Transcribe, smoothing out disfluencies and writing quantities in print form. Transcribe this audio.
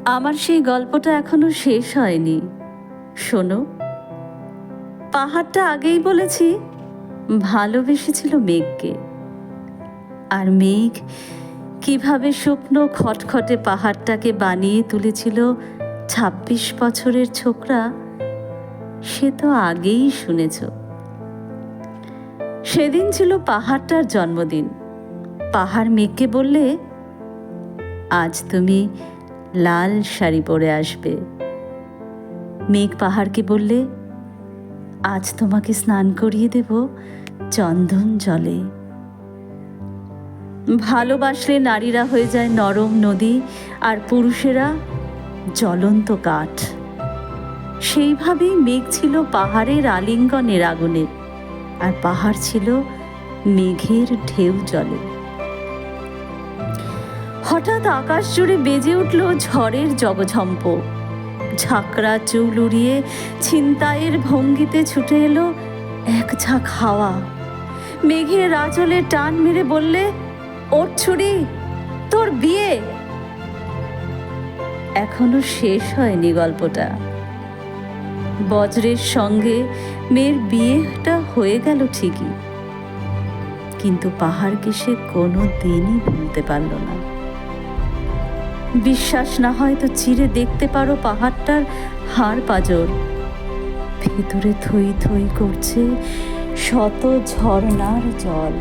আমার সেই গল্পটা এখনো শেষ হয়নি। শোনো, পাহাড়টা আগেই বলেছি ভালোবেসেছিল মেঘকে, আর মেঘ কিভাবে শুকনো খটখটে পাহাড়টাকে বানিয়ে তুলেছিল ২৬ বছরের ছোকরা, সে তো আগেই শুনেছ। সেদিন ছিল পাহাড়টার জন্মদিন। পাহাড় মেঘকে বললে, আজ তুমি লাল শাড়ি পরে আসবে। মেঘ পাহাড়কে বললে, আজ তোমাকে স্নান করিয়ে দেব চন্দন জলে। ভালোবাসলে নারীরা হয়ে যায় নরম নদী, আর পুরুষেরা জ্বলন্ত কাঠ। সেইভাবেই মেঘ ছিল পাহাড়ের আলিঙ্গনের আগুনে, আর পাহাড় ছিল মেঘের ঢেউ জলে। হঠাৎ আকাশ জুড়ে বেজে উঠল ঝড়ের জগঝম্প। ঝাঁকড়া চুল উড়িয়ে ছিনতাইয়ের ভঙ্গিতে ছুটে এলো এক ঝাঁক হাওয়া। মেঘের আঁচলে টান মেরে বললে, ওর ছুরি, তোর বিয়ে। এখনো শেষ হয়নি গল্পটা। বজ্রের সঙ্গে মেয়ের বিয়েটা হয়ে গেল ঠিকই, কিন্তু পাহাড়কে সে কোনো দিনই ভুলতে পারল না। বিশ্বাস না হয় তো চিরে দেখতে পারো পাহাড়টার হাড় পাঁজর। ভেতরে থই থই করছে শত ঝর্ণার জল।